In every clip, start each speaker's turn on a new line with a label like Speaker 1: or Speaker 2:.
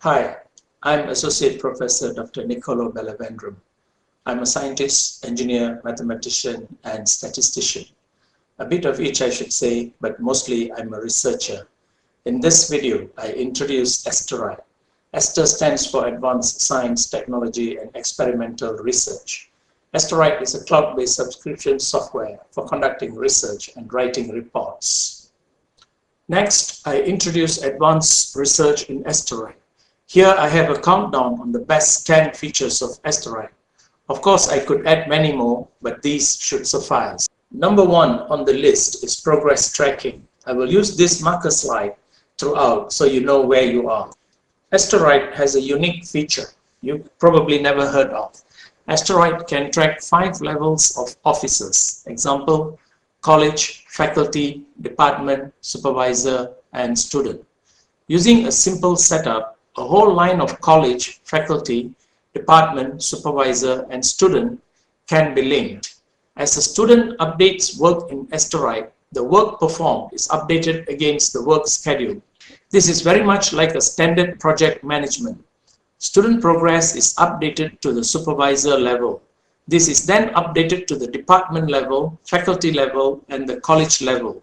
Speaker 1: Hi, I'm Associate Professor Dr. Nicolo Bellavendrum. I'm a scientist, engineer, mathematician, and statistician. A bit of each, I should say, but mostly I'm a researcher. In this video, I introduce AsterWrite. Aster stands for Advanced Science, Technology, and Experimental Research. AsterWrite is a cloud-based subscription software for conducting research and writing reports. Next, I introduce advanced research in AsterWrite. Here I have a countdown on the best 10 features of AsterWrite. Of course, I could add many more, but these should suffice. Number 1 on the list is progress tracking. I will use this marker slide throughout so you know where you are. AsterWrite has a unique feature you probably never heard of. AsterWrite can track 5 levels of officers. Example, college, faculty, department, supervisor, and student. Using a simple setup, a whole line of college, faculty, department, supervisor, and student can be linked. As a student updates work in AsterWrite, the work performed is updated against the work schedule. This is very much like a standard project management. Student progress is updated to the supervisor level. This is then updated to the department level, faculty level, and the college level.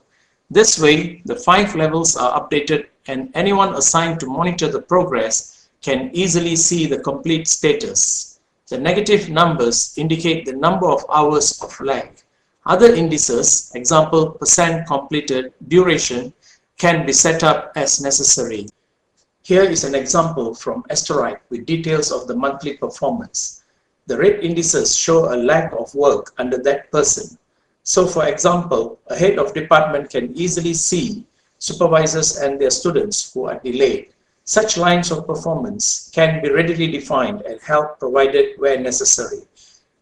Speaker 1: This way, the 5 levels are updated and anyone assigned to monitor the progress can easily see the complete status. The negative numbers indicate the number of hours of lag. Other indices, example percent completed, duration, can be set up as necessary. Here is an example from AsterWrite with details of the monthly performance. The red indices show a lack of work under that person. So for example, a head of department can easily see supervisors and their students who are delayed. Such lines of performance can be readily defined and help provided where necessary.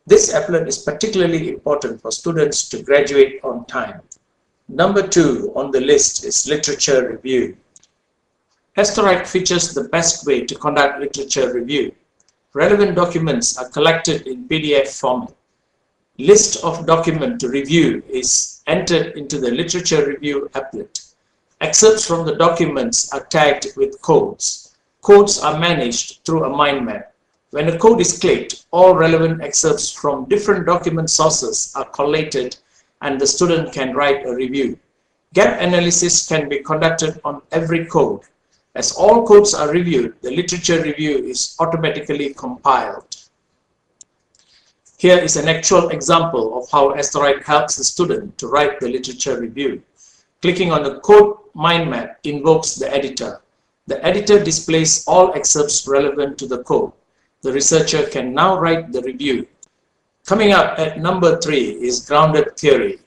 Speaker 1: This applet is particularly important for students to graduate on time. Number 2 on the list is literature review. AsterWrite features the best way to conduct literature review. Relevant documents are collected in PDF format. List of documents to review is entered into the literature review applet. Excerpts from the documents are tagged with codes. Codes are managed through a mind map. When a code is clicked, all relevant excerpts from different document sources are collated and the student can write a review. Gap analysis can be conducted on every code. As all codes are reviewed, the literature review is automatically compiled. Here is an actual example of how AsterWrite helps the student to write the literature review. Clicking on the code mind map invokes the editor. The editor displays all excerpts relevant to the code. The researcher can now write the review. Coming up at number 3 is grounded theory.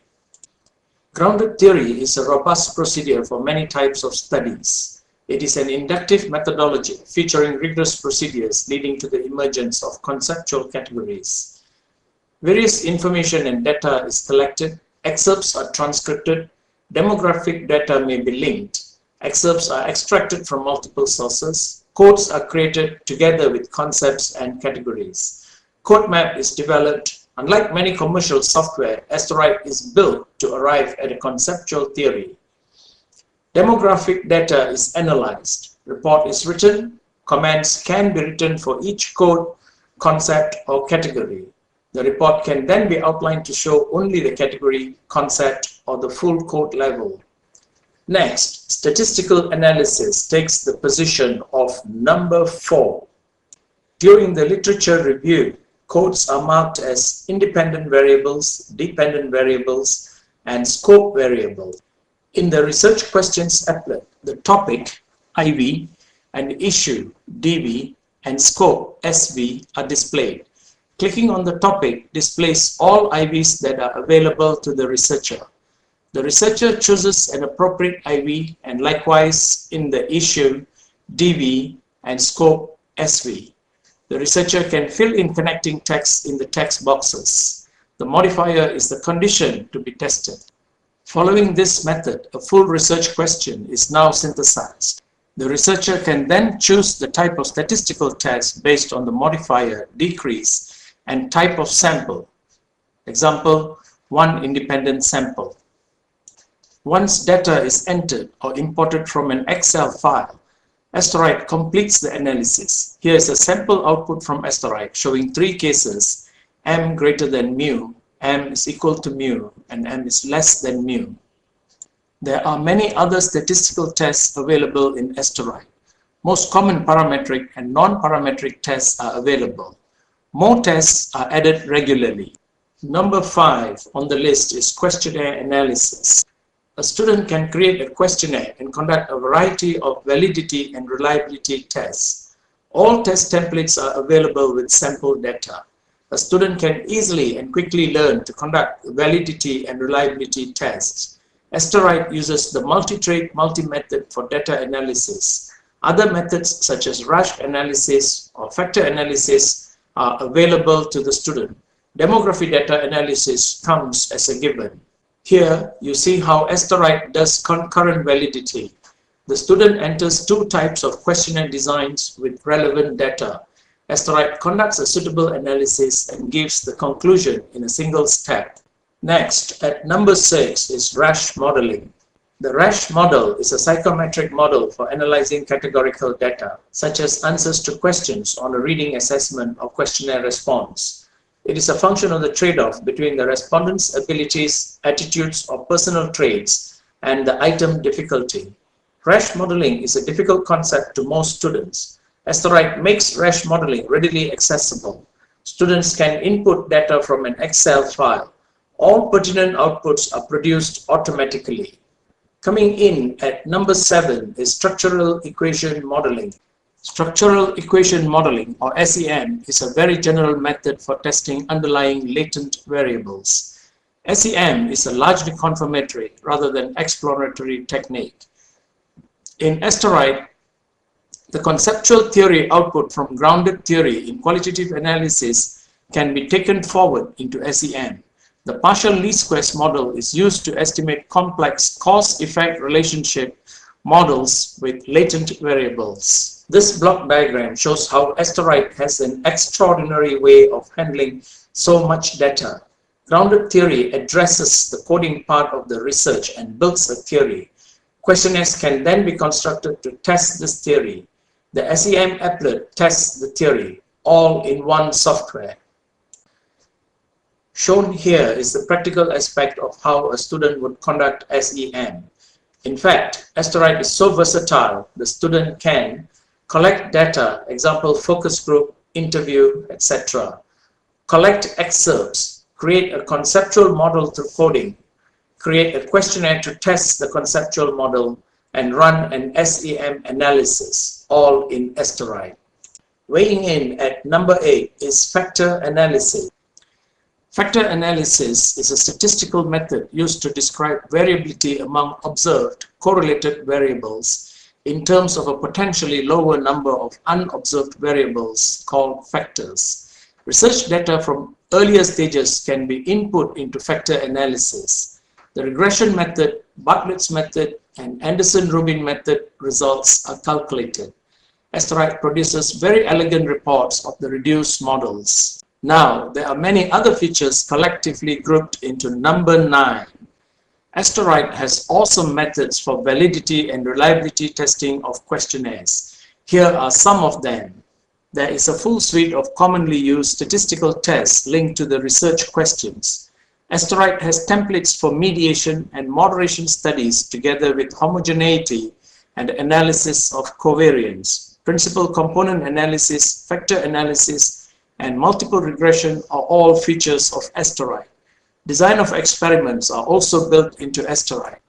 Speaker 1: Grounded theory is a robust procedure for many types of studies. It is an inductive methodology featuring rigorous procedures leading to the emergence of conceptual categories. Various information and data is collected, excerpts are transcribed, demographic data may be linked, excerpts are extracted from multiple sources, codes are created together with concepts and categories. Code map is developed. Unlike many commercial software, AsterWrite is built to arrive at a conceptual theory. Demographic data is analyzed, report is written, comments can be written for each code, concept, or category. The report can then be outlined to show only the category, concept, or the full code level. Next, statistical analysis takes the position of number 4. During the literature review, codes are marked as independent variables, dependent variables, and scope variable. In the research questions applet, the topic, IV, and issue, DV, and scope, SV, are displayed. Clicking on the topic displays all IVs that are available to the researcher. The researcher chooses an appropriate IV and likewise in the issue, DV, and scope, SV. The researcher can fill in connecting text in the text boxes. The modifier is the condition to be tested. Following this method, a full research question is now synthesized. The researcher can then choose the type of statistical test based on the modifier, decrease, and type of sample. Example, 1 independent sample. Once data is entered or imported from an Excel file, AsterWrite completes the analysis. Here is a sample output from AsterWrite showing 3 cases: m greater than mu, m is equal to mu, and m is less than mu. There are many other statistical tests available in AsterWrite. Most common parametric and non-parametric tests are available. More tests are added regularly. Number 5 on the list is questionnaire analysis. A student can create a questionnaire and conduct a variety of validity and reliability tests. All test templates are available with sample data. A student can easily and quickly learn to conduct validity and reliability tests. AsterWrite uses the multi-trait, multi-method for data analysis. Other methods such as Rasch analysis or factor analysis are available to the student. Demography data analysis comes as a given. Here you see how AsterWrite does concurrent validity. The student enters 2 types of questionnaire designs with relevant data. AsterWrite conducts a suitable analysis and gives the conclusion in a single step. Next, at number 6 is Rasch Modelling. The Rasch model is a psychometric model for analyzing categorical data, such as answers to questions on a reading assessment or questionnaire response. It is a function of the trade-off between the respondent's abilities, attitudes, or personal traits and the item difficulty. Rasch modeling is a difficult concept to most students. AsterWrite makes Rasch modeling readily accessible. Students can input data from an Excel file. All pertinent outputs are produced automatically. Coming in at number 7 is Structural Equation Modeling. Structural Equation Modeling, or SEM, is a very general method for testing underlying latent variables. SEM is a largely confirmatory rather than exploratory technique. In AsterWrite, the conceptual theory output from grounded theory in qualitative analysis can be taken forward into SEM. The partial least squares model is used to estimate complex cause-effect relationship models with latent variables. This block diagram shows how AsterWrite has an extraordinary way of handling so much data. Grounded theory addresses the coding part of the research and builds a theory. Questionnaires can then be constructed to test this theory. The SEM applet tests the theory, all in one software. Shown here is the practical aspect of how a student would conduct SEM. In fact, AsterWrite is so versatile, the student can collect data, example focus group, interview, etc. Collect excerpts, create a conceptual model through coding, create a questionnaire to test the conceptual model, and run an SEM analysis, all in AsterWrite. Weighing in at number 8 is factor analysis. Factor analysis is a statistical method used to describe variability among observed, correlated variables in terms of a potentially lower number of unobserved variables called factors. Research data from earlier stages can be input into factor analysis. The regression method, Bartlett's method, and Anderson-Rubin method results are calculated. AsterWrite produces very elegant reports of the reduced models. Now, there are many other features collectively grouped into number 9. AsterWrite has awesome methods for validity and reliability testing of questionnaires. Here are some of them. There is a full suite of commonly used statistical tests linked to the research questions. AsterWrite has templates for mediation and moderation studies together with homogeneity and analysis of covariance. Principal component analysis, factor analysis, and multiple regression are all features of AsterWrite. Design of experiments are also built into AsterWrite.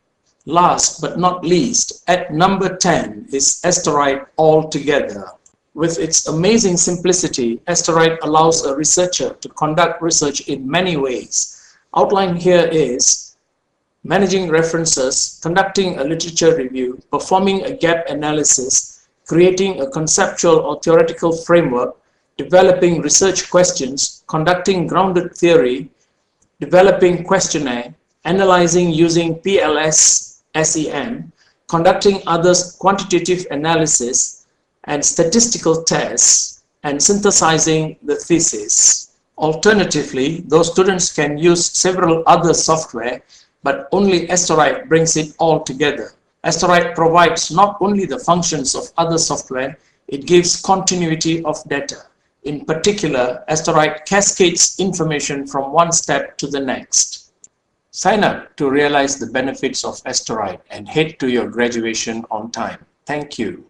Speaker 1: Last but not least, at number 10 is AsterWrite Altogether. With its amazing simplicity, AsterWrite allows a researcher to conduct research in many ways. Outlined here is managing references, conducting a literature review, performing a gap analysis, creating a conceptual or theoretical framework, developing research questions, conducting grounded theory, developing questionnaire, analyzing using PLS SEM, conducting other quantitative analysis and statistical tests, and synthesizing the thesis. Alternatively, those students can use several other software, but only AsterWrite brings it all together. AsterWrite provides not only the functions of other software, it gives continuity of data. In particular, AsterWrite cascades information from one step to the next. Sign up to realize the benefits of AsterWrite and head to your graduation on time. Thank you.